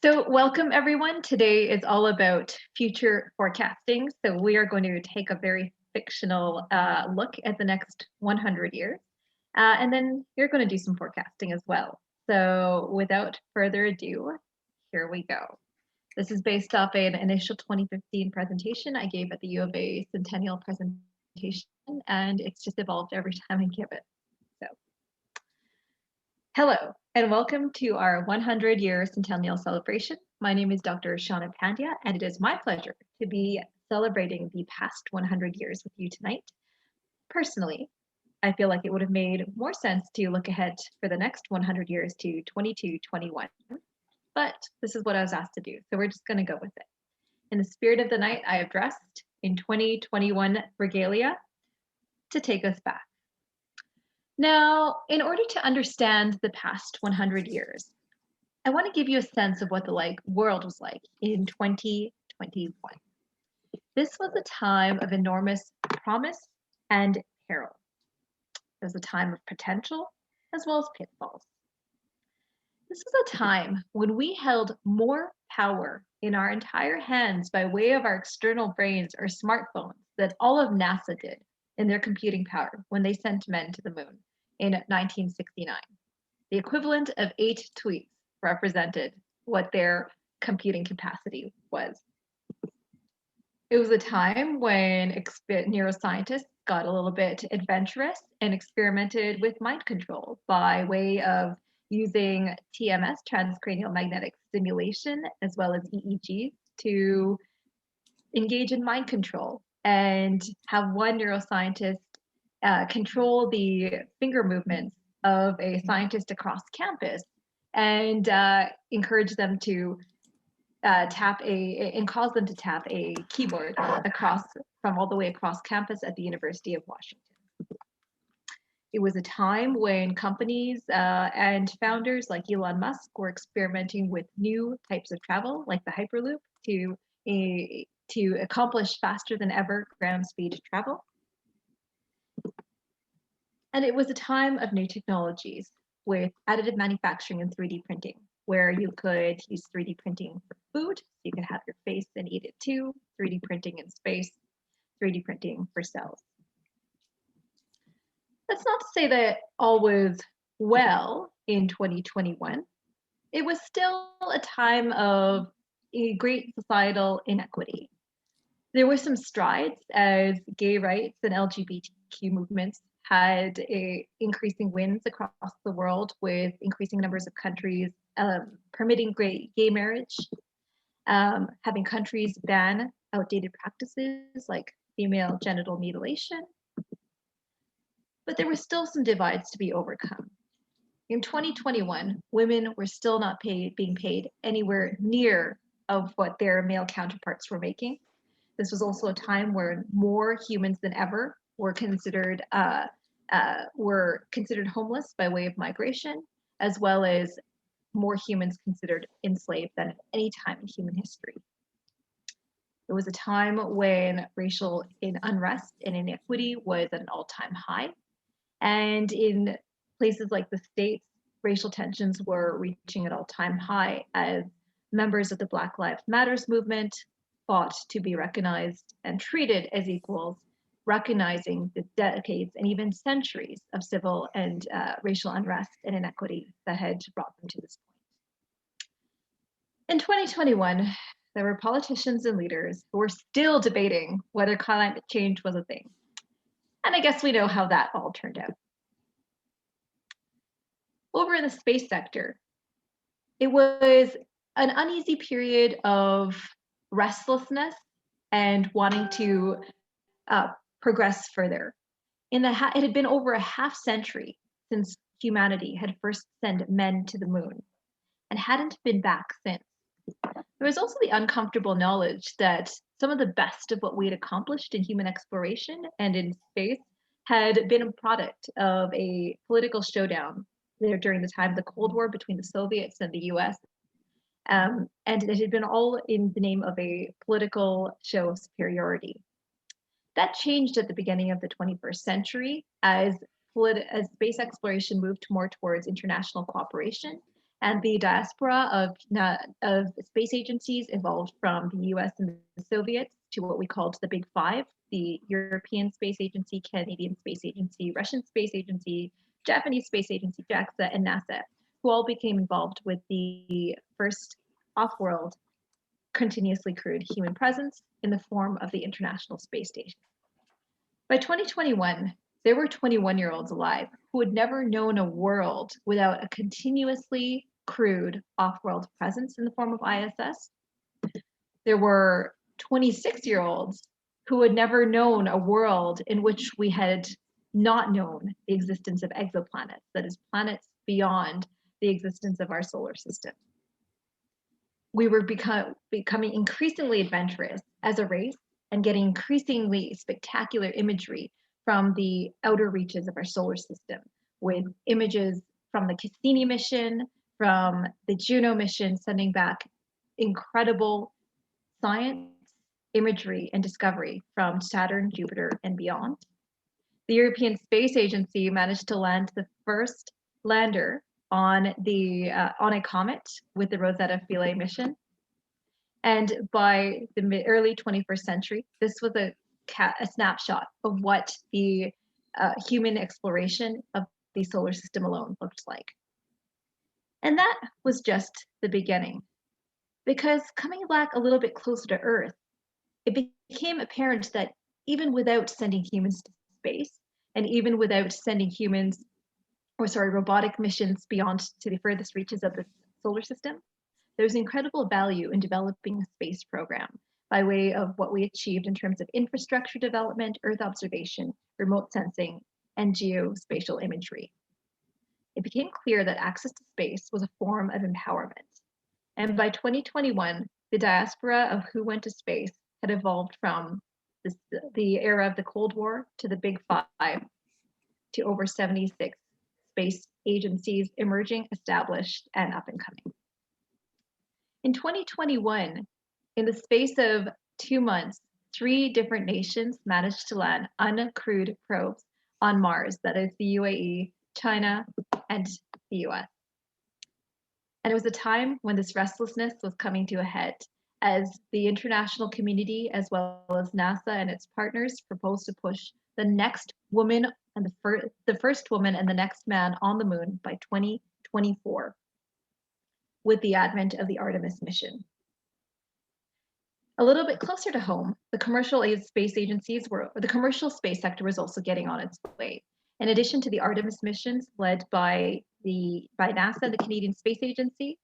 So welcome everyone. Today is all about future forecasting. So we are going to take a very fictional look at the next 100 years. And then you're going to do some forecasting as well. So without further ado, here we go. This is based off an initial 2015 presentation I gave at the U of A Centennial presentation, and it's just evolved every time I give it. So hello, and welcome to our 100-year Centennial celebration. My name is Dr. Shawna Pandya, and it is my pleasure to be celebrating the past 100 years with you tonight. Personally, I feel like it would have made more sense to look ahead for the next 100 years to 2221, but this is what I was asked to do, so we're just going to go with it. In the spirit of the night, I have dressed in 2021 regalia to take us back. Now, in order to understand the past 100 years, I want to give you a sense of what the world was like in 2021. This was a time of enormous promise and peril. It was a time of potential as well as pitfalls. This was a time when we held more power in our entire hands by way of our external brains or smartphones than all of NASA did in their computing power when they sent men to the moon in 1969. The equivalent of 8 tweets represented what their computing capacity was. It was a time when neuroscientists got a little bit adventurous and experimented with mind control by way of using TMS, transcranial magnetic stimulation, as well as EEGs to engage in mind control and have one neuroscientist control the finger movements of a scientist across campus and encourage them to cause them to tap a keyboard from all the way across campus at the University of Washington. It was a time when companies and founders like Elon Musk were experimenting with new types of travel, like the Hyperloop, to accomplish faster than ever ground speed travel. And it was a time of new technologies with additive manufacturing and 3D printing, where you could use 3D printing for food, so you could have your face and eat it too, 3D printing in space, 3D printing for cells. That's not to say that all was well in 2021. It was still a time of a great societal inequity. There were some strides as gay rights and LGBTQ movements had increasing wins across the world, with increasing numbers of countries permitting gay marriage, having countries ban outdated practices like female genital mutilation. But there were still some divides to be overcome. In 2021, women were still not being paid anywhere near of what their male counterparts were making. This was also a time where more humans than ever were considered homeless by way of migration, as well as more humans considered enslaved than at any time in human history. It was a time when racial unrest and inequity was at an all-time high. And in places like the States, racial tensions were reaching an all-time high as members of the Black Lives Matters movement fought to be recognized and treated as equals, recognizing the decades and even centuries of civil and racial unrest and inequity that had brought them to this point. In 2021, there were politicians and leaders who were still debating whether climate change was a thing. And I guess we know how that all turned out. Over in the space sector, it was an uneasy period of restlessness and wanting to progress further. It had been over a half century since humanity had first sent men to the moon and hadn't been back since. There was also the uncomfortable knowledge that some of the best of what we had accomplished in human exploration and in space had been a product of a political showdown there during the time of the Cold War between the Soviets and the US. And it had been all in the name of a political show of superiority. That changed at the beginning of the 21st century as space exploration moved more towards international cooperation And the diaspora of space agencies evolved from the US and the Soviets to what we called the Big Five: the European Space Agency, Canadian Space Agency, Russian Space Agency, Japanese Space Agency, JAXA, and NASA, who all became involved with the first off-world continuously crewed human presence in the form of the International Space Station. By 2021, there were 21-year-olds alive who had never known a world without a continuously crewed off-world presence in the form of ISS. There were 26-year-olds who had never known a world in which we had not known the existence of exoplanets, that is, planets beyond the existence of our solar system. We were becoming increasingly adventurous as a race and getting increasingly spectacular imagery from the outer reaches of our solar system, with images from the Cassini mission, from the Juno mission, sending back incredible science, imagery, and discovery from Saturn, Jupiter, and beyond. The European Space Agency managed to land the first lander on a comet with the Rosetta Philae mission. And by the early 21st century, this was a snapshot of what the human exploration of the solar system alone looked like. And that was just the beginning. Because coming back a little bit closer to Earth, it became apparent that even without sending humans to space, and even without sending robotic missions beyond to the furthest reaches of the solar system, there's incredible value in developing a space program by way of what we achieved in terms of infrastructure development, Earth observation, remote sensing, and geospatial imagery. It became clear that access to space was a form of empowerment. And by 2021, the diaspora of who went to space had evolved from the era of the Cold War to the Big Five to over 76 space agencies emerging, established, and up and coming. In 2021, in the space of 2 months, 3 different nations managed to land uncrewed probes on Mars, that is the UAE, China, and the US. And it was a time when this restlessness was coming to a head as the international community, as well as NASA and its partners, proposed to push the next woman and the first woman and the next man on the moon by 2024 with the advent of the Artemis mission. A little bit closer to home, the commercial space sector was also getting on its way. In addition to the Artemis missions led by NASA and the Canadian Space Agency,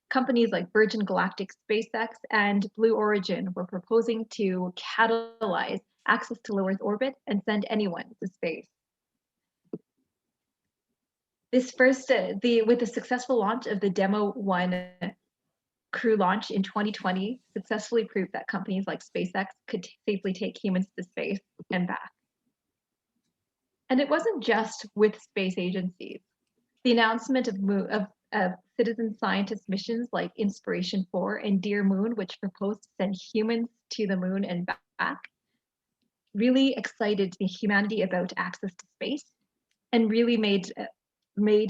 companies like Virgin Galactic SpaceX and Blue Origin were proposing to catalyze access to low Earth orbit and send anyone to space. With the successful launch of the Demo 1 crew launch in 2020, successfully proved that companies like SpaceX could safely take humans to space and back. And it wasn't just with space agencies. The announcement of citizen scientist missions like Inspiration 4 and Dear Moon, which proposed to send humans to the moon and back, really excited the humanity about access to space and really made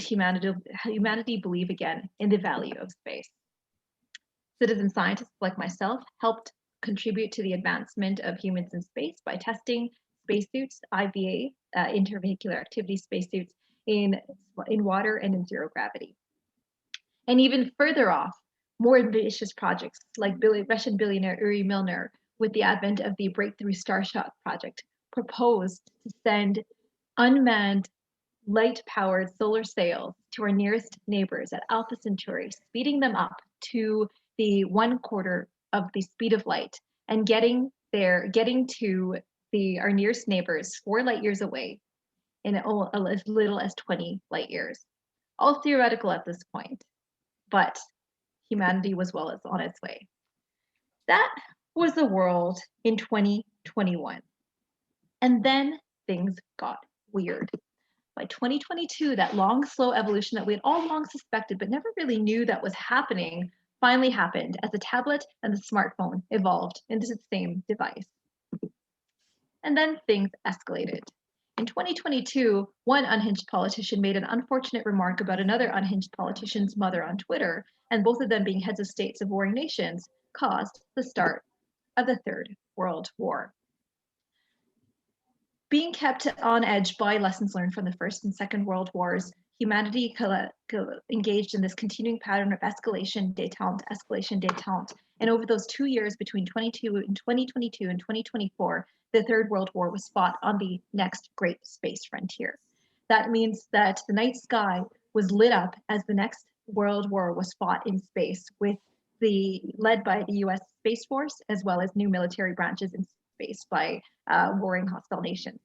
humanity believe again in the value of space. Citizen scientists like myself helped contribute to the advancement of humans in space by testing spacesuits, IVA, intervehicular activity spacesuits, in water and in zero gravity. And even further off, more ambitious projects like Russian billionaire Yuri Milner, with the advent of the Breakthrough Starshot project, proposed to send unmanned light-powered solar sails to our nearest neighbors at Alpha Centauri, speeding them up to the 1/4 of the speed of light and getting to our nearest neighbors 4 light years away in as little as 20 light years. All theoretical at this point, but humanity was well on its way. That was the world in 2021. And then things got weird. By 2022, that long, slow evolution that we had all long suspected but never really knew that was happening finally happened as the tablet and the smartphone evolved into the same device. And then things escalated. In 2022, one unhinged politician made an unfortunate remark about another unhinged politician's mother on Twitter, and both of them being heads of states of warring nations, caused the start of the Third World War. Being kept on edge by lessons learned from the First and Second World Wars, humanity engaged in this continuing pattern of escalation détente. And over those 2 years between 2022 and 2024, the Third World War was fought on the next great space frontier. That means that the night sky was lit up as the next World War was fought in space, led by the US Space Force, as well as new military branches in space by warring hostile nations.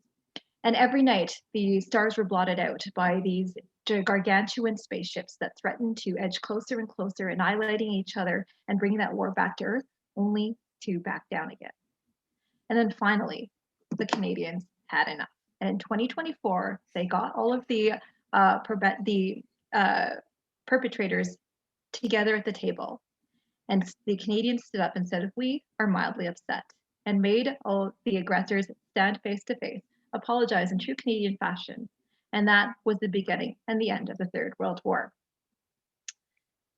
And every night, the stars were blotted out by these gargantuan spaceships that threatened to edge closer and closer, annihilating each other and bringing that war back to Earth, only to back down again. And then finally, the Canadians had enough. And in 2024, they got all of the perpetrators together at the table. And the Canadians stood up and said, "We are mildly upset," and made all the aggressors stand face to face, apologize in true Canadian fashion. And that was the beginning and the end of the Third World War.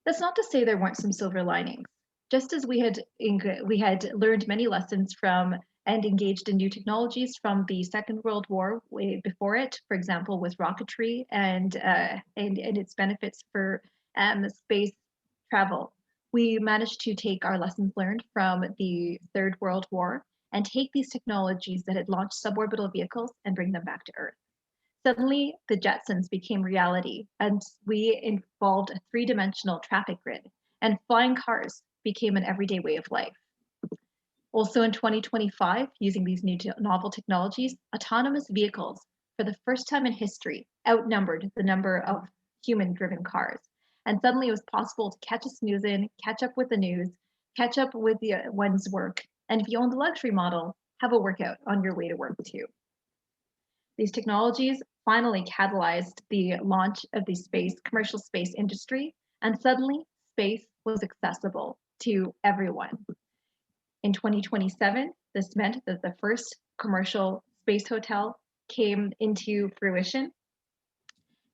That's not to say there weren't some silver linings. Just as we had learned many lessons from and engaged in new technologies from the Second World War way before it, for example, with rocketry and its benefits for space travel, we managed to take our lessons learned from the Third World War and take these technologies that had launched suborbital vehicles and bring them back to Earth. Suddenly, the Jetsons became reality, and we involved a three-dimensional traffic grid, and flying cars became an everyday way of life. Also in 2025, using these new novel technologies, autonomous vehicles, for the first time in history, outnumbered the number of human-driven cars. And suddenly it was possible to catch a snooze in, catch up with the news, catch up with one's work, and if you own the luxury model, have a workout on your way to work too. These technologies finally catalyzed the launch of the commercial space industry, and suddenly space was accessible to everyone. In 2027, this meant that the first commercial space hotel came into fruition,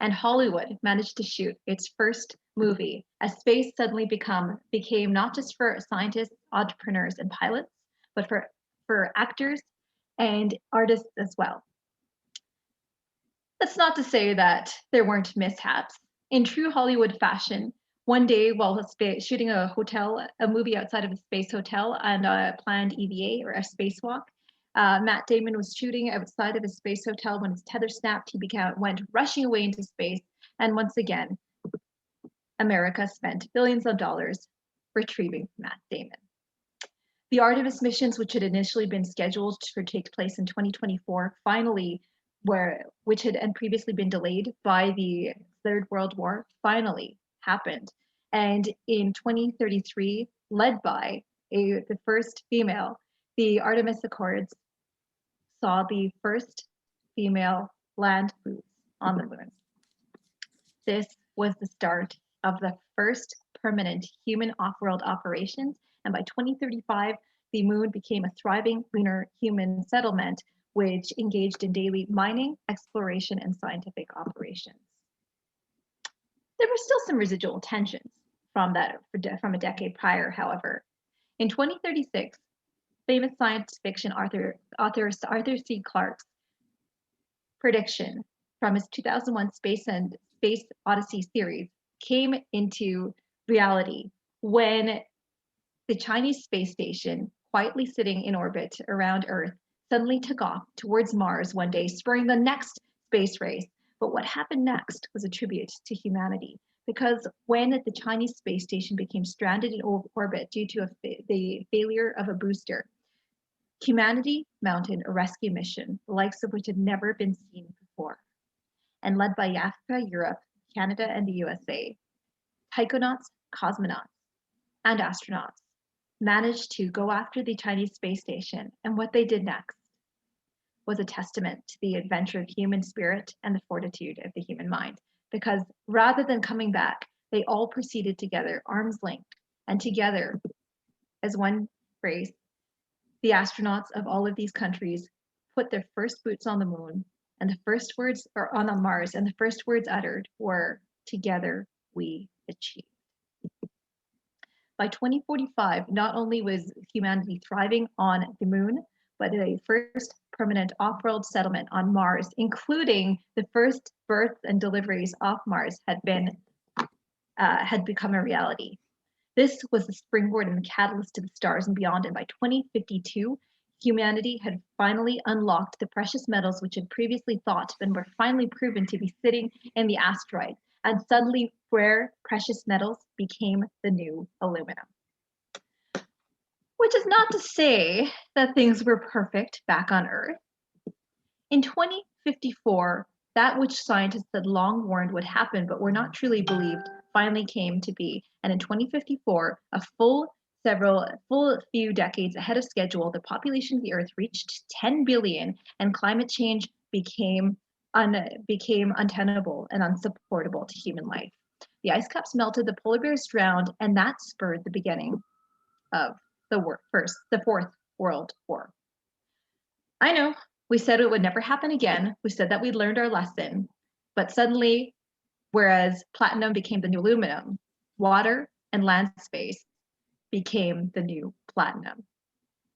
and Hollywood managed to shoot its first movie as space suddenly became not just for scientists, entrepreneurs, and pilots, but for actors and artists as well. That's not to say that there weren't mishaps. In true Hollywood fashion, one day while shooting a movie outside of a space hotel and a planned EVA or a spacewalk, Matt Damon was shooting outside of his space hotel when his tether snapped. He went rushing away into space, and once again, America spent billions of dollars retrieving Matt Damon. The Artemis missions, which had initially been scheduled to take place in 2024, which had previously been delayed by the Third World War, finally happened. And in 2033, led by the first female, the Artemis Accords saw the first female land boots on the moon. This was the start of the first permanent human off-world operations, and by 2035, the moon became a thriving lunar human settlement which engaged in daily mining, exploration, and scientific operations. There were still some residual tensions from a decade prior, however. In 2036, famous science fiction author Arthur C. Clarke's prediction from his 2001 Space Odyssey series came into reality when the Chinese space station, quietly sitting in orbit around Earth, suddenly took off towards Mars one day, spurring the next space race. But what happened next was a tribute to humanity, because when the Chinese space station became stranded in orbit due to the failure of a booster, humanity mounted a rescue mission, the likes of which had never been seen before. And led by Africa, Europe, Canada, and the USA, taikonauts, cosmonauts, and astronauts managed to go after the Chinese space station, and what they did next was a testament to the adventure of human spirit and the fortitude of the human mind. Because rather than coming back, they all proceeded together, arms linked, and together as one race, the astronauts of all of these countries put their first boots on the moon and the first words are on Mars, and the first words uttered were, "Together we achieve." By 2045, not only was humanity thriving on the moon, but the first permanent off-world settlement on Mars, including the first births and deliveries off Mars, had become a reality. This was the springboard and the catalyst to the stars and beyond, and by 2052, humanity had finally unlocked the precious metals which had previously thought and were finally proven to be sitting in the asteroid, and suddenly rare precious metals became the new aluminum. Which is not to say that things were perfect back on Earth. In 2054, that which scientists had long warned would happen but were not truly believed finally came to be. And in 2054, a full few decades ahead of schedule, the population of the Earth reached 10 billion, and climate change became untenable and unsupportable to human life. The ice caps melted, the polar bears drowned, and that spurred the beginning of the Fourth World War. I know, we said it would never happen again. We said that we'd learned our lesson, but suddenly, whereas platinum became the new aluminum, water and land space became the new platinum.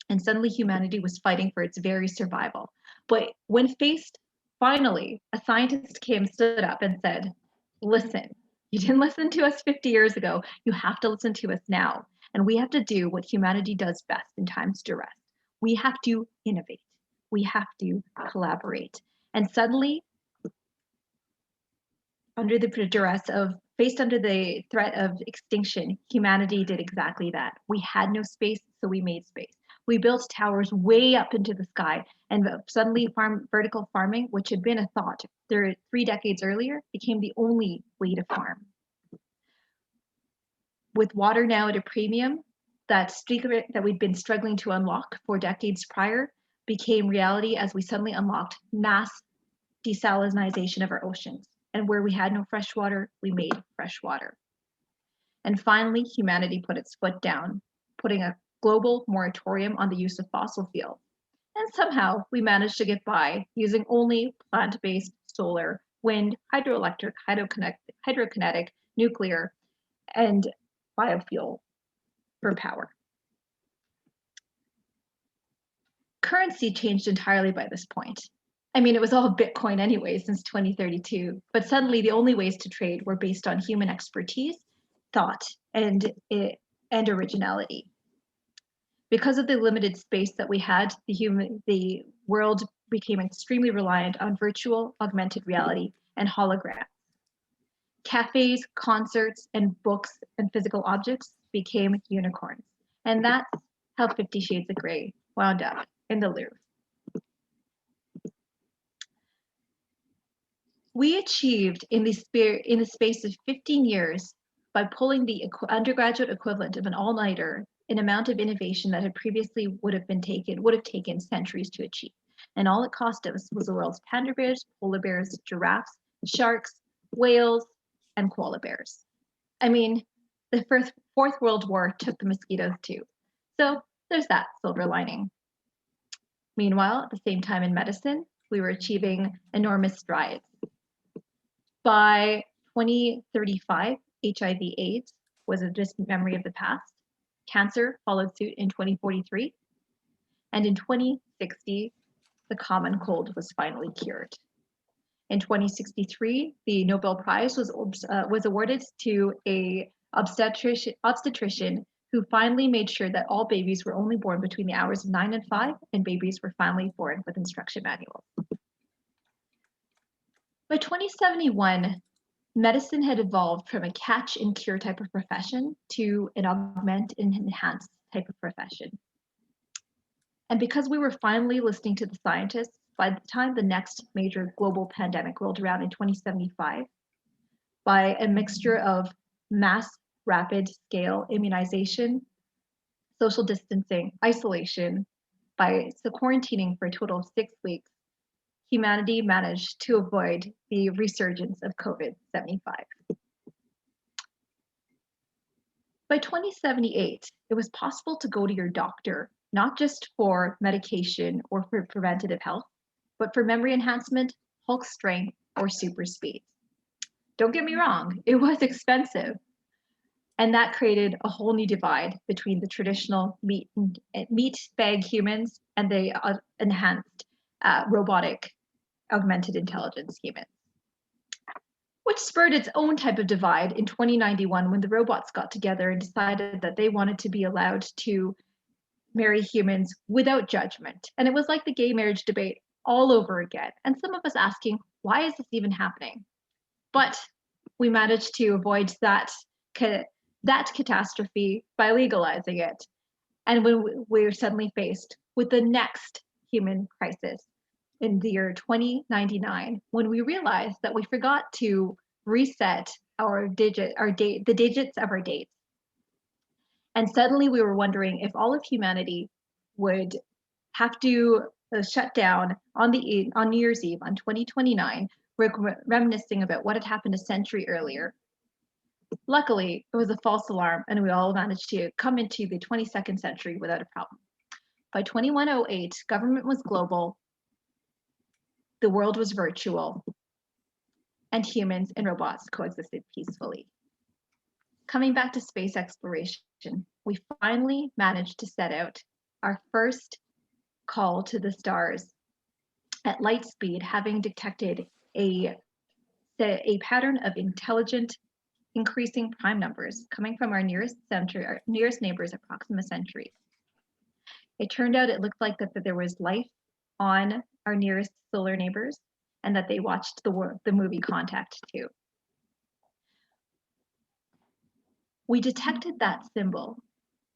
And suddenly humanity was fighting for its very survival. But when faced, finally, a scientist stood up and said, "Listen, you didn't listen to us 50 years ago. You have to listen to us now. And we have to do what humanity does best in times of duress. We have to innovate. We have to collaborate." And suddenly, under the threat of extinction, humanity did exactly that. We had no space, so we made space. We built towers way up into the sky, and suddenly vertical farming, which had been a thought 3 decades earlier, became the only way to farm. With water now at a premium, that secret that we'd been struggling to unlock for decades prior became reality as we suddenly unlocked mass desalinization of our oceans. And where we had no fresh water, we made fresh water. And finally, humanity put its foot down, putting a global moratorium on the use of fossil fuels. And somehow we managed to get by using only plant-based solar, wind, hydroelectric, hydrokinetic, nuclear, and biofuel for power. Currency changed entirely by this point. I mean, it was all Bitcoin anyway since 2032, but suddenly the only ways to trade were based on human expertise, thought, and originality. Because of the limited space that we had, the world became extremely reliant on virtual, augmented reality, and holograms. Cafes, concerts, and books and physical objects became unicorns. And that's how 50 Shades of Grey wound up in the Louvre. We achieved in the space of 15 years, by pulling the undergraduate equivalent of an all-nighter, an amount of innovation that had previously would have taken centuries to achieve. And all it cost us was the world's panda bears, polar bears, giraffes, sharks, whales, and koala bears. I mean, the Fourth World War took the mosquitoes too. So there's that silver lining. Meanwhile, at the same time in medicine, we were achieving enormous strides. By 2035, HIV/AIDS was a distant memory of the past. Cancer followed suit in 2043. And in 2060, the common cold was finally cured. In 2063, the Nobel Prize was awarded to an obstetrician who finally made sure that all babies were only born between the hours of 9 and 5, and babies were finally born with instruction manuals. By 2071, medicine had evolved from a catch and cure type of profession to an augment and enhance type of profession. And because we were finally listening to the scientists, by the time the next major global pandemic rolled around in 2075, by a mixture of mass rapid scale immunization, social distancing, isolation, by quarantining for a total of 6 weeks, humanity managed to avoid the resurgence of COVID-75. By 2078, it was possible to go to your doctor, not just for medication or for preventative health, but for memory enhancement, Hulk strength, or super speed. Don't get me wrong, it was expensive. And that created a whole new divide between the traditional meat bag humans and the enhanced robotic augmented intelligence humans, which spurred its own type of divide in 2091 when the robots got together and decided that they wanted to be allowed to marry humans without judgment. And it was like the gay marriage debate all over again. And some of us asking, why is this even happening? But we managed to avoid that catastrophe by legalizing it. And when we were suddenly faced with the next human crisis in the year 2099, when we realized that we forgot to reset the digits of our dates. And suddenly we were wondering if all of humanity would have to shut down on New Year's Eve on 2029, reminiscing about what had happened a century earlier. Luckily, it was a false alarm, and we all managed to come into the 22nd century without a problem. By 2108, government was global, the world was virtual, and humans and robots coexisted peacefully. Coming back to space exploration, we finally managed to set out our first call to the stars at light speed, having detected a pattern of intelligent increasing prime numbers coming from our nearest neighbors at Proxima Centauri. It turned out it looked like that there was life on our nearest solar neighbors and that they watched the movie Contact too. We detected that symbol,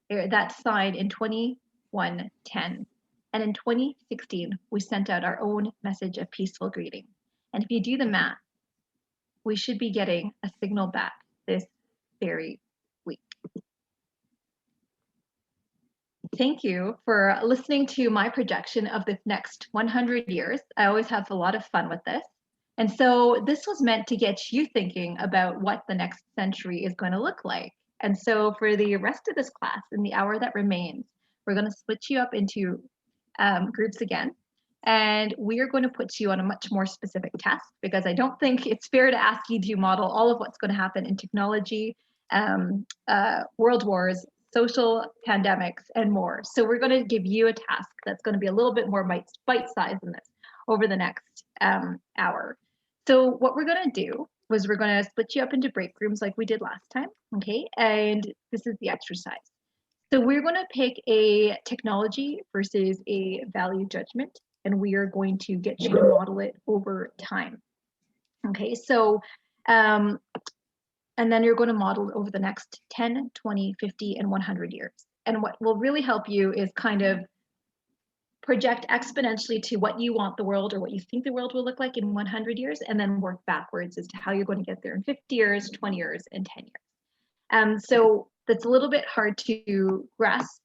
that sign in 2110. And in 2016, we sent out our own message of peaceful greeting. And if you do the math, we should be getting a signal back this very week. Thank you for listening to my projection of the next 100 years. I always have a lot of fun with this. And so this was meant to get you thinking about what the next century is going to look like. And so for the rest of this class, in the hour that remains, we're going to split you up into groups again. And we are going to put you on a much more specific test, because I don't think it's fair to ask you to model all of what's going to happen in technology, world wars, social pandemics, and more. So we're going to give you a task that's going to be a little bit more bite-sized than this over the next hour. So what we're going to do was we're going to split you up into break rooms like we did last time, okay? And this is the exercise. So we're going to pick a technology versus a value judgment, and we are going to get you to model it over time. Okay, so, and then you're going to model it over the next 10, 20, 50, and 100 years. And what will really help you is kind of project exponentially to what you want the world or what you think the world will look like in 100 years, and then work backwards as to how you're going to get there in 50 years, 20 years, and 10 years. So that's a little bit hard to grasp,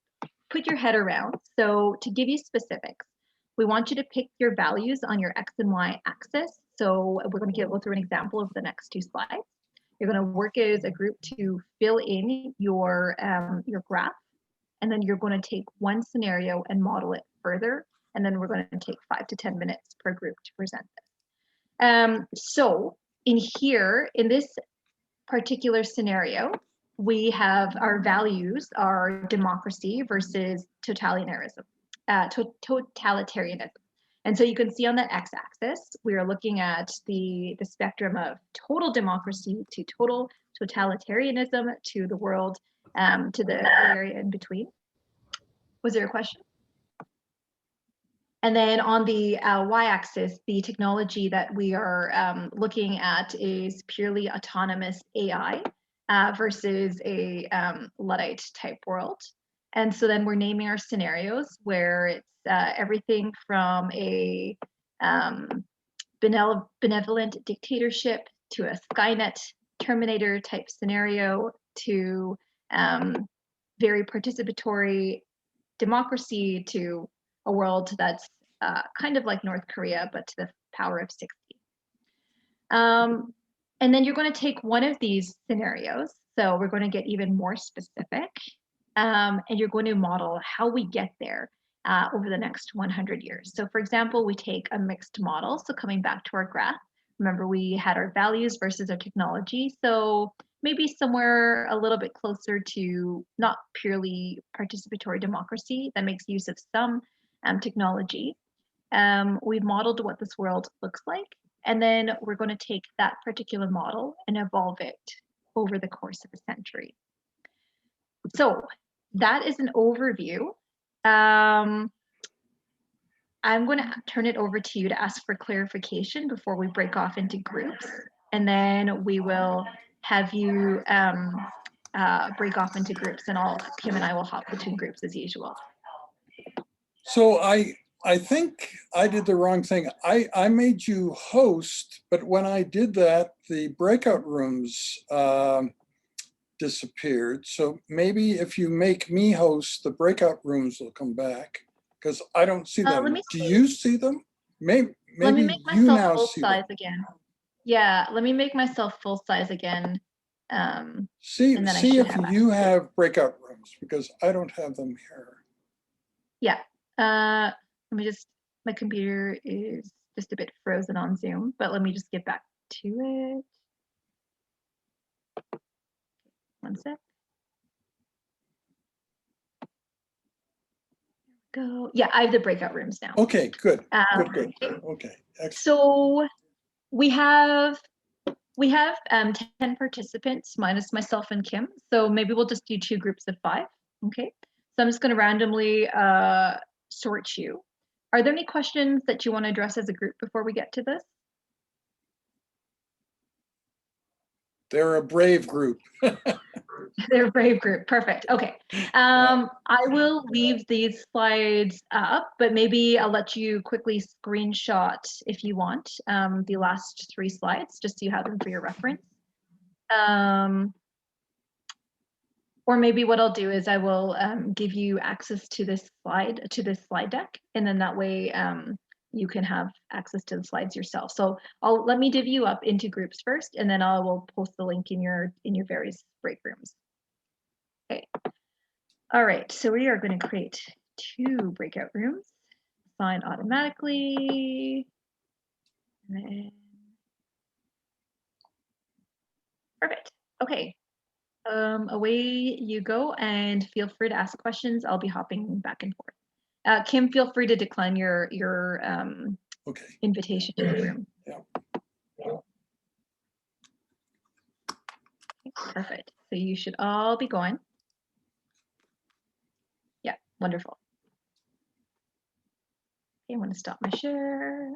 put your head around. So to give you specifics, we want you to pick your values on your X and Y axis. So we're going to go through an example of the next two slides. You're going to work as a group to fill in your graph, and then you're going to take one scenario and model it further, and then we're going to take 5 to 10 minutes per group to present this. So in this particular scenario, we have our values are democracy versus totalitarianism. And so you can see on that x-axis, we are looking at the spectrum of total democracy to total totalitarianism to the world, to the area in between. Was there a question? And then on the y-axis, the technology that we are looking at is purely autonomous AI versus a Luddite type world. And so then we're naming our scenarios where it's everything from a benevolent dictatorship to a Skynet Terminator type scenario to very participatory democracy to a world that's kind of like North Korea, but to the power of 60. And then you're going to take one of these scenarios. So we're going to get even more specific. And you're going to model how we get there. over the next 100 years. So for example, we take a mixed model. So coming back to our graph, remember we had our values versus our technology. So maybe somewhere a little bit closer to not purely participatory democracy that makes use of some technology. We've modeled what this world looks like, and then we're going to take that particular model and evolve it over the course of a century. So that is an overview. I'm going to turn it over to you to ask for clarification before we break off into groups, and then we will have you break off into groups, and Kim and I will hop between groups as usual. So I think I did the wrong thing. I made you host, but when I did that, the breakout rooms disappeared. So maybe if you make me host, the breakout rooms will come back, because I don't see them. Do you see them? Maybe let me make you myself now full see size them. again. Yeah, let me make myself full size again. See if you have breakout rooms, because I don't have them here. Yeah. Let me just, my computer is just a bit frozen on Zoom, but let me just get back to it. One sec. Go. Yeah, I have the breakout rooms now. Okay, good. Good. Okay, excellent. So we have 10 participants minus myself and Kim. So maybe we'll just do 2 groups of 5. Okay. So I'm just going to randomly sort you. Are there any questions that you want to address as a group before we get to this? They're a brave group. They're a brave group. Perfect. Okay. I will leave these slides up, but maybe I'll let you quickly screenshot if you want the last 3 slides, just so you have them for your reference. Or maybe what I'll do is I will give you access to this slide deck, and then that way you can have access to the slides yourself. So let me div you up into groups first, and then I will post the link in your various break rooms. Okay. All right. So we are going to create 2 breakout rooms. Assign automatically. And then... Perfect. Okay. Away you go, and feel free to ask questions. I'll be hopping back and forth. Kim, feel free to decline your okay. invitation to the room. Yeah. Perfect. So you should all be going. Yeah, wonderful. Okay, I'm going to stop my share.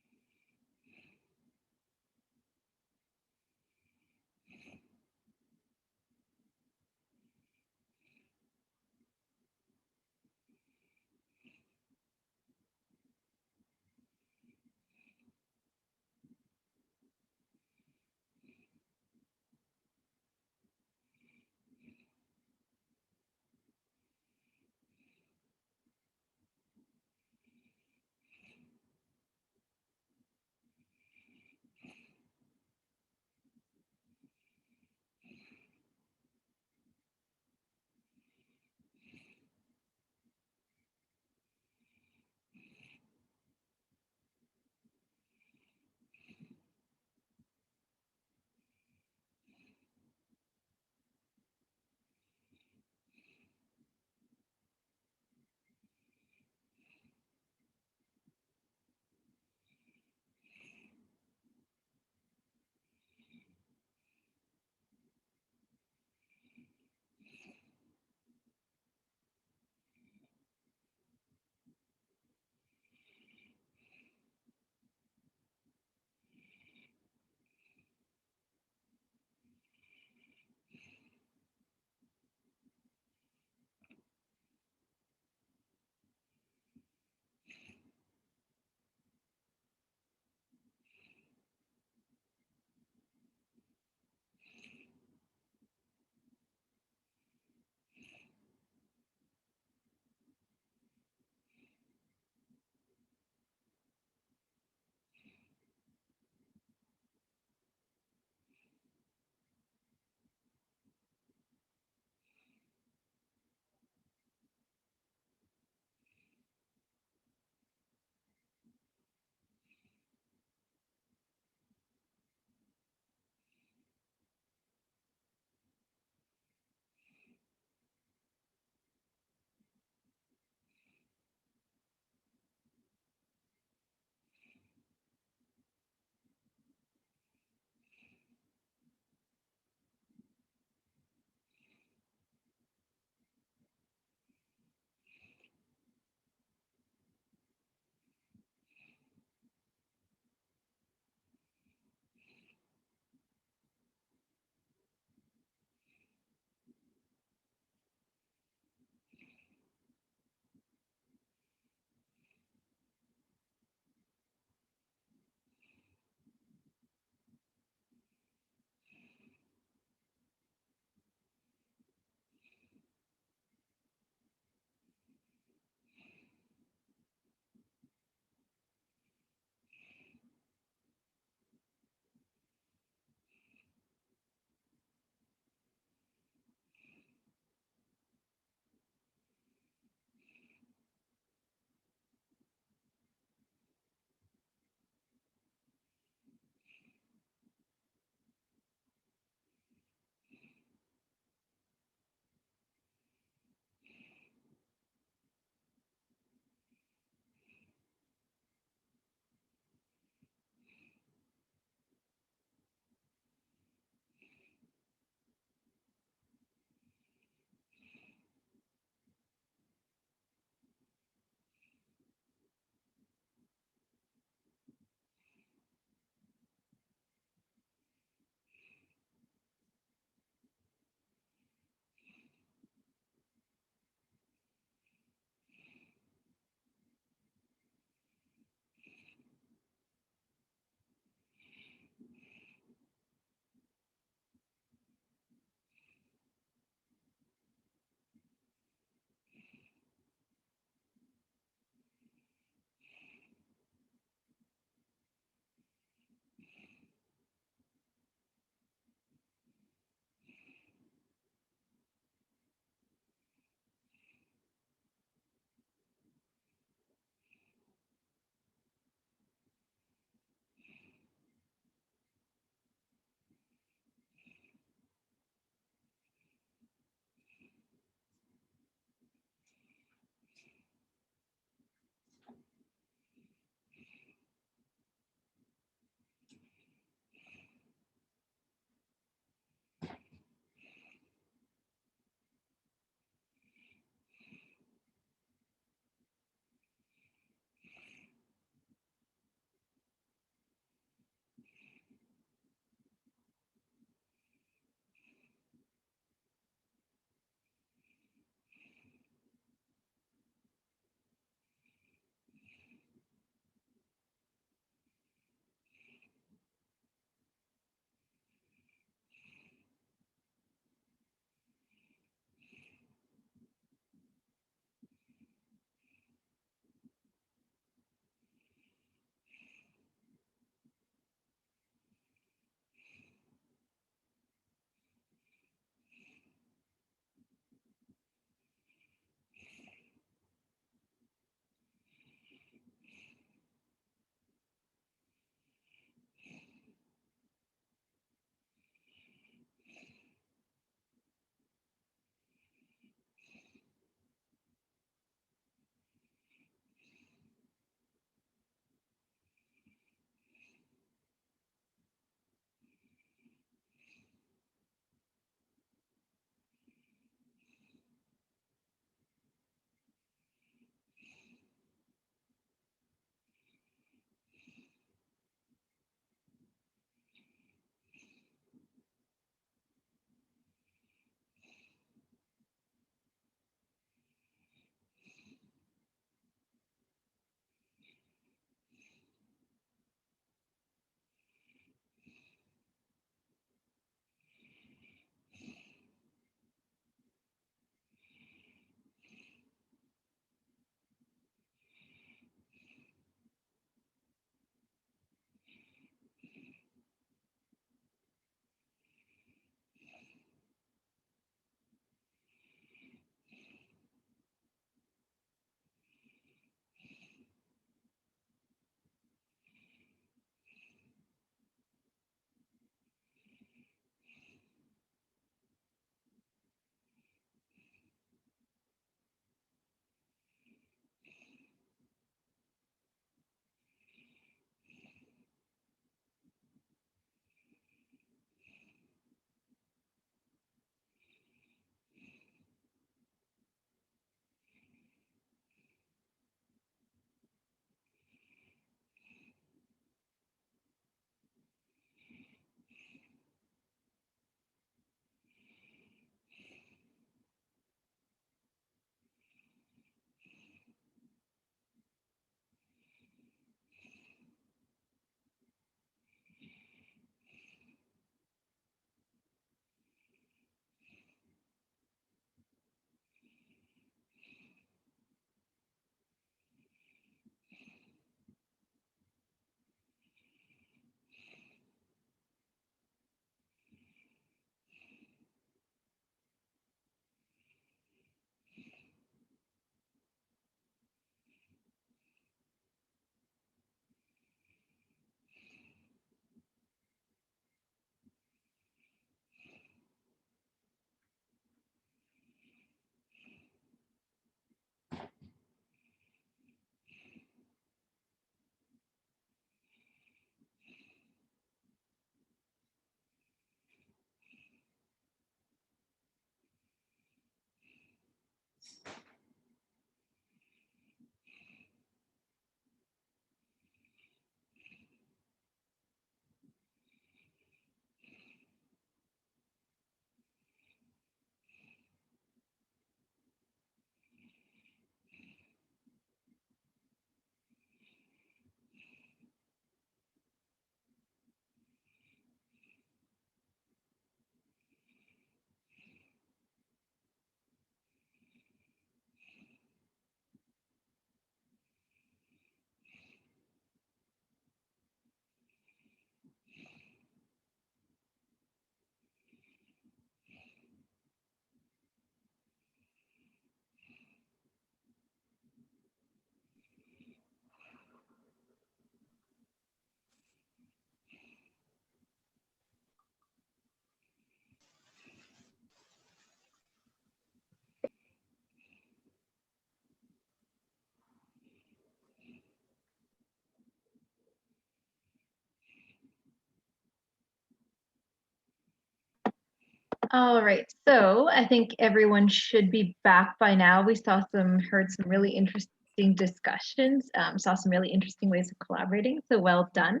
All right, so I think everyone should be back by now. We heard some really interesting discussions, saw some really interesting ways of collaborating. So well done.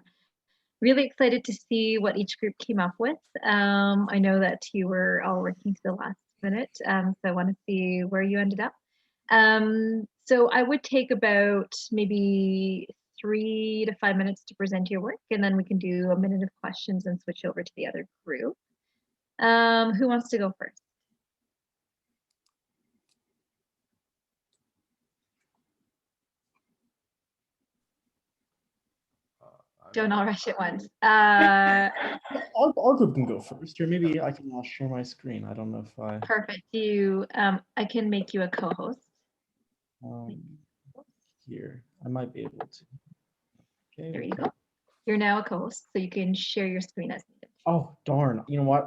Really excited to see what each group came up with. I know that you were all working to the last minute, so I want to see where you ended up. So I would take about maybe 3 to 5 minutes to present your work, and then we can do a minute of questions and switch over to the other group. Who wants to go first? Don't all rush at once. Our group can go first, or maybe I can share my screen. I don't know if I. Perfect. I can make you a co-host. Here, I might be able to. Okay. There you go. You're now a co-host, so you can share your screen as needed. Oh darn! You know what?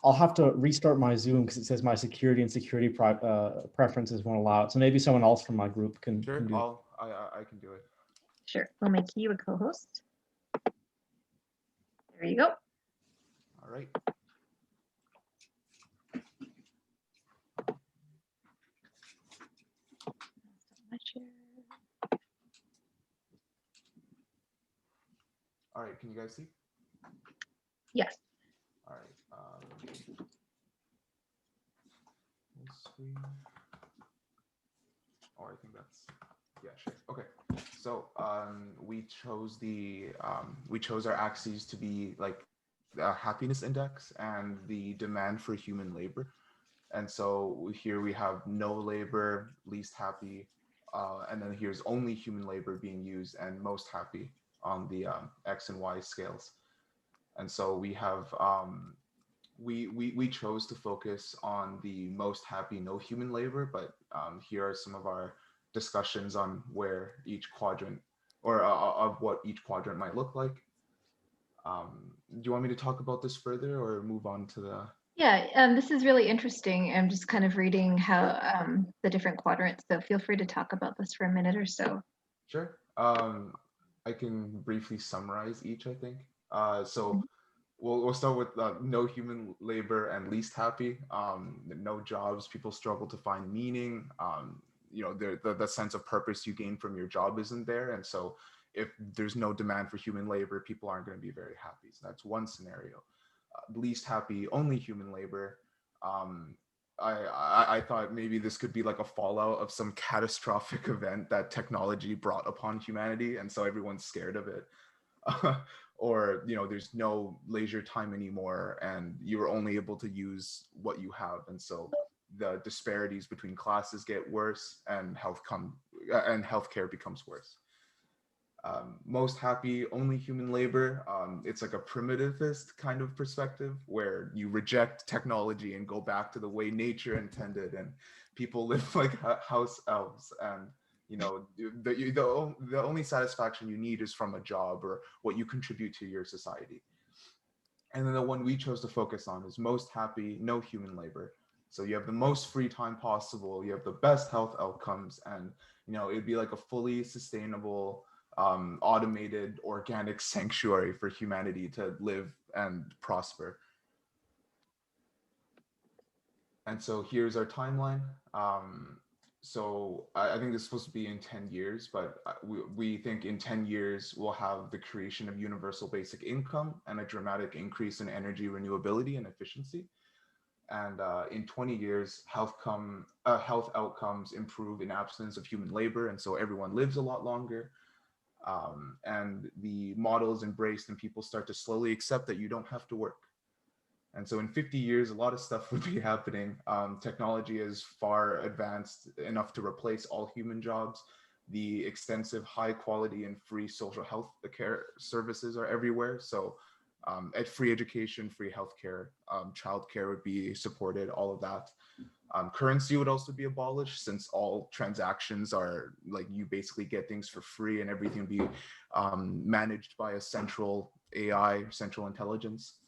I'll have to restart my Zoom because it says my security preferences won't allow it. So maybe someone else from my group can. Sure, can do it. I can do it. Sure, we'll make you a co-host. There you go. All right. All right, can you guys see? Yes. All right. Screen. Oh, I think that's, yeah, sure. Okay. So we chose our axes to be like the happiness index and the demand for human labor. And so here we have no labor, least happy, and then here's only human labor being used and most happy on the X and Y scales. And so we have, we chose to focus on the most happy, no human labor, but here are some of our discussions on where each quadrant or of what each quadrant might look like. Do you want me to talk about this further or move on to the? Yeah, this is really interesting. I'm just kind of reading how the different quadrants, so feel free to talk about this for a minute or so. Sure. I can briefly summarize each, I think. So we'll start with no human labor and least happy. No jobs, people struggle to find meaning. You know, the sense of purpose you gain from your job isn't there. And so if there's no demand for human labor, people aren't going to be very happy. So that's one scenario. Least happy, only human labor. I thought maybe this could be like a fallout of some catastrophic event that technology brought upon humanity, and so everyone's scared of it. Or, you know, there's no leisure time anymore, and you're only able to use what you have, and so the disparities between classes get worse, and healthcare becomes worse. Most happy, only human labor. It's like a primitivist kind of perspective where you reject technology and go back to the way nature intended, and people live like house elves, and you know the only satisfaction you need is from a job or what you contribute to your society. And then the one we chose to focus on is most happy, no human labor. So you have the most free time possible, you have the best health outcomes, and you know it'd be like a fully sustainable automated organic sanctuary for humanity to live and prosper. And so here's our timeline. So I think this is supposed to be in 10 years, but we think in 10 years we'll have the creation of universal basic income and a dramatic increase in energy renewability and efficiency. And in 20 years, health outcomes improve in absence of human labor, and so everyone lives a lot longer. And the model is embraced and people start to slowly accept that you don't have to work. And so in 50 years, a lot of stuff would be happening. Technology is far advanced enough to replace all human jobs. The extensive high quality and free social health care services are everywhere. So at free education, free healthcare, childcare would be supported, all of that. Currency would also be abolished since all transactions are like you basically get things for free and everything would be managed by a central AI, central intelligence.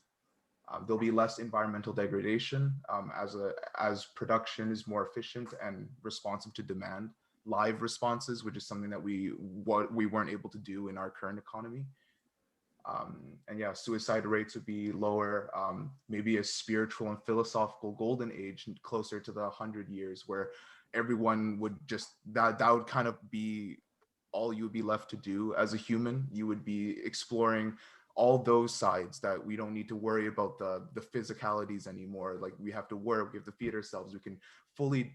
There'll be less environmental degradation as production is more efficient and responsive to demand. Live responses, which is something that we weren't able to do in our current economy. And yeah, suicide rates would be lower. Maybe a spiritual and philosophical golden age closer to the 100 years, where everyone would just, that would kind of be all you would be left to do as a human. You would be exploring all those sides that we don't need to worry about the physicalities anymore. Like we have to work, we have to feed ourselves. We can fully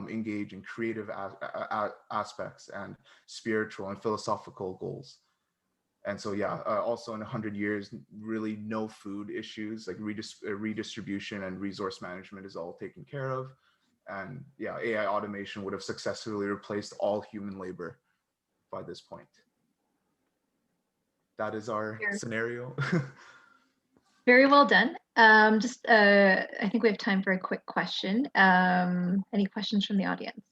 engage in creative aspects and spiritual and philosophical goals. And so, yeah, also in 100 years, really no food issues, like redistribution and resource management is all taken care of. And yeah, AI automation would have successfully replaced all human labor by this point. That is our scenario. Very well done. I think we have time for a quick question. Any questions from the audience?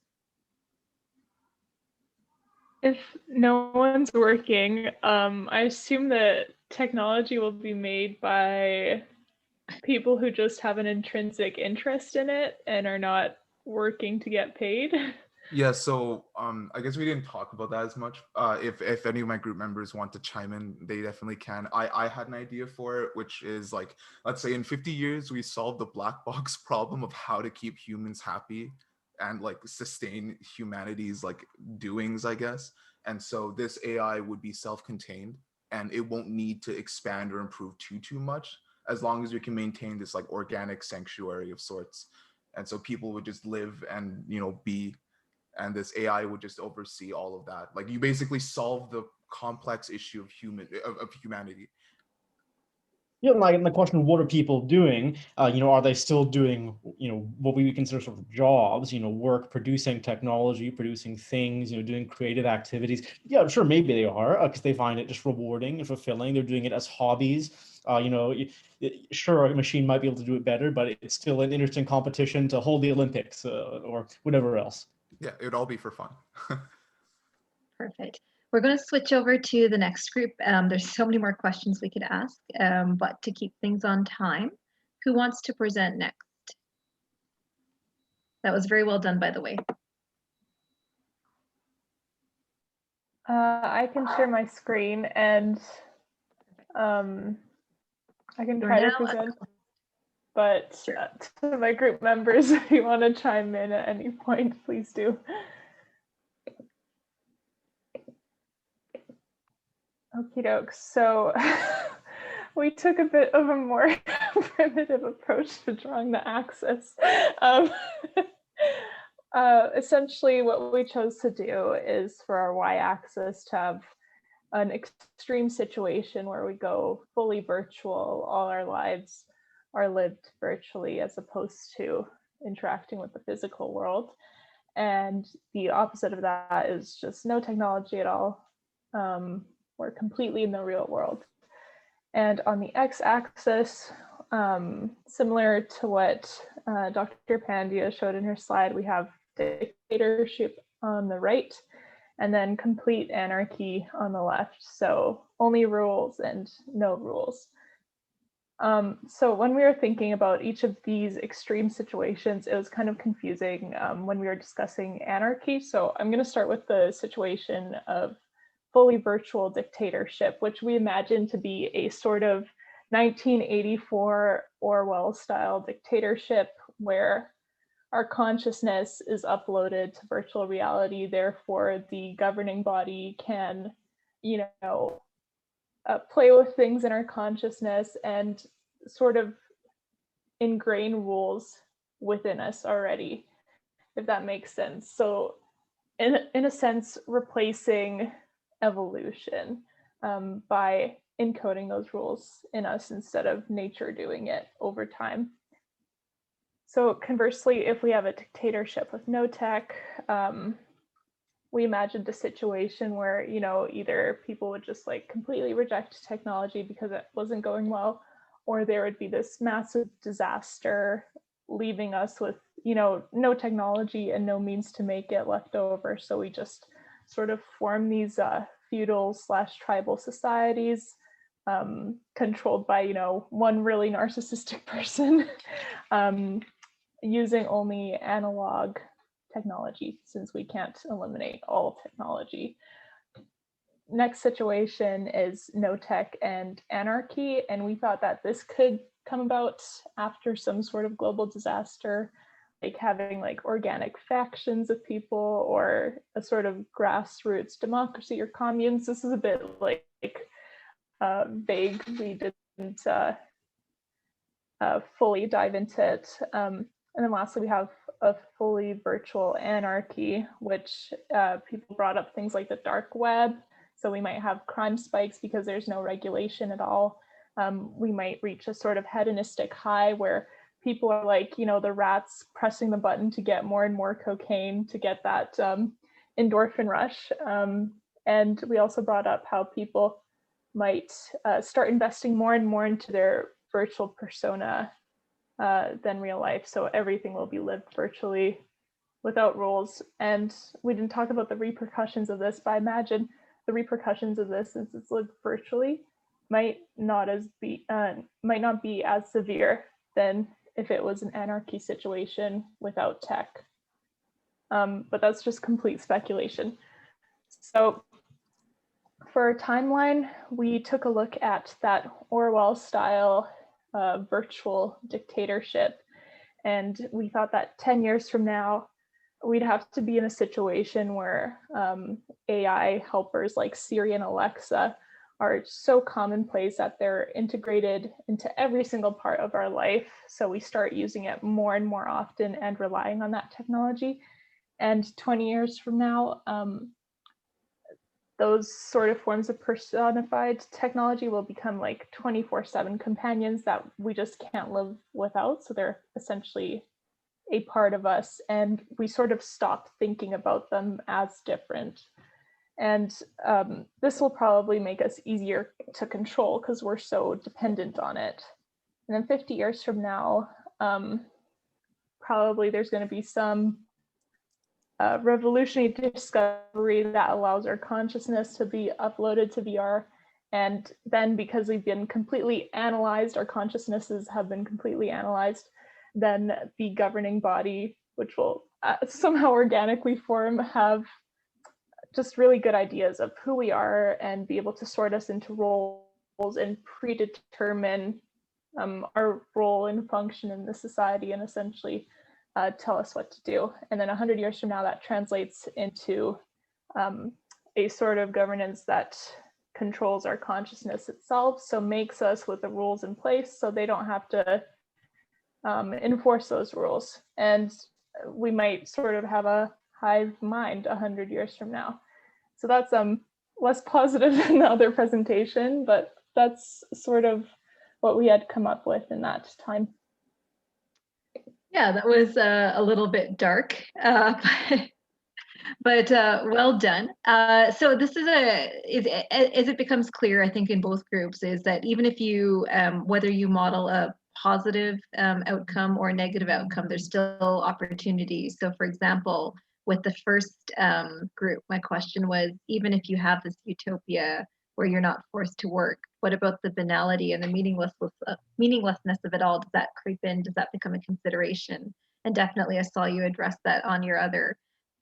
If no one's working, I assume that technology will be made by people who just have an intrinsic interest in it and are not working to get paid. Yeah, so I guess we didn't talk about that as much. If any of my group members want to chime in, they definitely can. I had an idea for it, which is like, let's say in 50 years, we solved the black box problem of how to keep humans happy and like sustain humanity's like doings, I guess. And so this AI would be self-contained and it won't need to expand or improve too much, as long as we can maintain this like organic sanctuary of sorts. And so people would just live and, you know, be, and this AI would just oversee all of that. Like you basically solve the complex issue of humanity. Yeah, like the question, what are people doing? Are they still doing, what we would consider sort of jobs, work, producing technology, producing things, doing creative activities? Yeah, sure, maybe they are, because they find it just rewarding and fulfilling. They're doing it as hobbies. Sure, a machine might be able to do it better, but it's still an interesting competition to hold the Olympics or whatever else. Yeah, it would all be for fun. Perfect. We're going to switch over to the next group. There's so many more questions we could ask, but to keep things on time, who wants to present next? That was very well done, by the way. I can share my screen and I can try to present, but to my group members, if you want to chime in at any point, please do. Okie doke. So we took a bit of a more primitive approach to drawing the axis. Essentially, what we chose to do is for our y-axis to have an extreme situation where we go fully virtual. All our lives are lived virtually as opposed to interacting with the physical world. And the opposite of that is just no technology at all. We're completely in the real world. And on the x-axis, similar to what Dr. Pandya showed in her slide, we have dictatorship on the right, and then complete anarchy on the left. So only rules and no rules. So when we were thinking about each of these extreme situations, it was kind of confusing when we were discussing anarchy. So I'm going to start with the situation of fully virtual dictatorship, which we imagine to be a sort of 1984 Orwell-style dictatorship where our consciousness is uploaded to virtual reality. Therefore, the governing body can, play with things in our consciousness and sort of ingrain rules within us already, if that makes sense. So in a sense, replacing evolution by encoding those rules in us instead of nature doing it over time. So conversely, if we have a dictatorship with no tech, we imagined a situation where, either people would just like completely reject technology because it wasn't going well, or there would be this massive disaster leaving us with, no technology and no means to make it left over. So we just sort of form these feudal/tribal societies controlled by, one really narcissistic person using only analog technology, since we can't eliminate all technology. next situation is no tech and anarchy, and we thought that this could come about after some sort of global disaster, like having like organic factions of people or a sort of grassroots democracy or communes. This is a bit like vague. We didn't fully dive into it. And then lastly, we have a fully virtual anarchy, which people brought up things like the dark web. So we might have crime spikes because there's no regulation at all. We might reach a sort of hedonistic high where people are like, you know, the rats pressing the button to get more and more cocaine to get that endorphin rush. And we also brought up how people might start investing more and more into their virtual persona than real life. So everything will be lived virtually without rules. And we didn't talk about the repercussions of this, but I imagine the repercussions of this, since it's lived virtually, might not be as severe than if it was an anarchy situation without tech. But that's just complete speculation. So for our timeline, we took a look at that Orwell style virtual dictatorship. And we thought that 10 years from now, we'd have to be in a situation where AI helpers like Siri and Alexa are so commonplace that they're integrated into every single part of our life. So we start using it more and more often and relying on that technology. And 20 years from now, those sort of forms of personified technology will become like 24/7 companions that we just can't live without. So they're essentially a part of us, and we sort of stop thinking about them as different. And this will probably make us easier to control because we're so dependent on it. And then 50 years from now, probably there's going to be some revolutionary discovery that allows our consciousness to be uploaded to VR. And then because we've been completely analyzed, our consciousnesses have been completely analyzed, then the governing body, which will somehow organically form, have just really good ideas of who we are and be able to sort us into roles and predetermine our role and function in the society and essentially tell us what to do. And then 100 years from now, that translates into a sort of governance that controls our consciousness itself, so makes us with the rules in place so they don't have to enforce those rules. And we might sort of have a hive mind 100 years from now. So that's less positive than the other presentation, but that's sort of what we had come up with in that time. Yeah, that was a little bit dark, but well done. So this is as it becomes clear, I think, in both groups, is that even if you, whether you model a positive outcome or a negative outcome, there's still opportunities. So for example, with the first group, my question was, even if you have this utopia where you're not forced to work, what about the banality and the meaninglessness of it all? Does that creep in? Does that become a consideration? And definitely I saw you address that on your other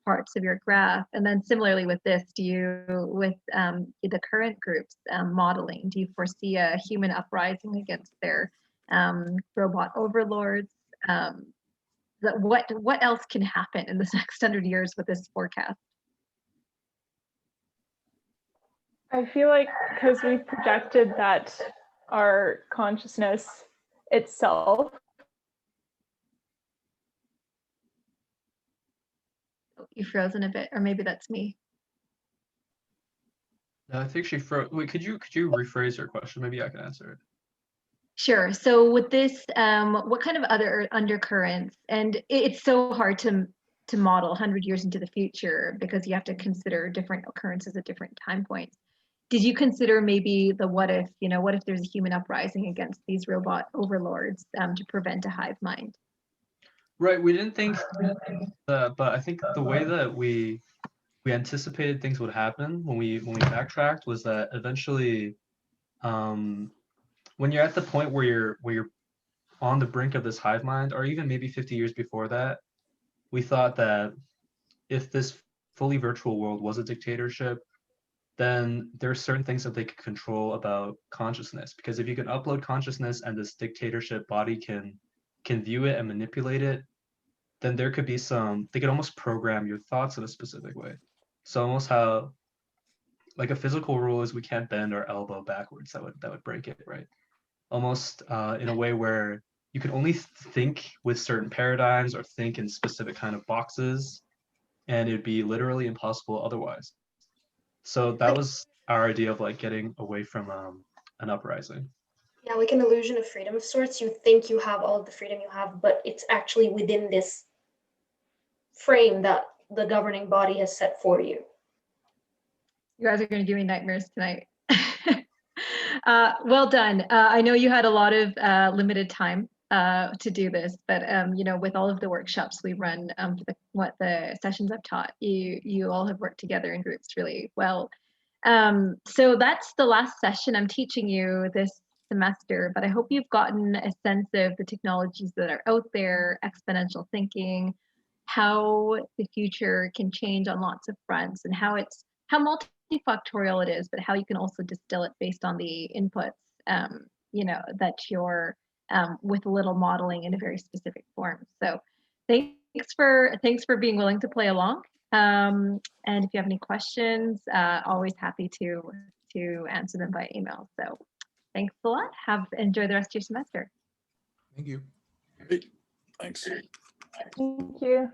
parts of your graph. And then similarly with this, do you, with the current groups modeling, do you foresee a human uprising against their robot overlords? What else can happen in this next 100 years with this forecast? I feel like because we projected that our consciousness itself. You've frozen a bit, or maybe that's me. No, I think she froze. Wait, could you rephrase your question? Maybe I can answer it. Sure. So with this, what kind of other undercurrents, and it's so hard to model 100 years into the future because you have to consider different occurrences at different time points. Did you consider maybe the what if, what if there's a human uprising against these robot overlords to prevent a hive mind? Right, we didn't think that, but I think the way that we anticipated things would happen when we backtracked was that eventually, when you're at the point where you're on the brink of this hive mind, or even maybe 50 years before that, we thought that if this fully virtual world was a dictatorship, then there are certain things that they can control about consciousness. Because if you can upload consciousness and this dictatorship body can view it and manipulate it, then there could be they could almost program your thoughts in a specific way. So almost how like a physical rule is we can't bend our elbow backwards. That would break it, right? Almost in a way where you can only think with certain paradigms or think in specific kind of boxes, and it'd be literally impossible otherwise. So that was our idea of like getting away from an uprising. Yeah, like an illusion of freedom of sorts. You think you have all of the freedom you have, but it's actually within this frame that the governing body has set for you. You guys are going to give me nightmares tonight. Well done. I know you had a lot of limited time to do this, but you know, with all of the workshops we run for the sessions I've taught, you all have worked together in groups really well. So that's the last session I'm teaching you this semester, but I hope you've gotten a sense of the technologies that are out there, exponential thinking, how the future can change on lots of fronts, and how multifactorial it is, but how you can also distill it based on the inputs, you know, that you're with a little modeling in a very specific form. So thanks for being willing to play along. And if you have any questions, always happy to answer them by email. So thanks a lot. Enjoy the rest of your semester. Thank you. Great. Thanks. Thank you.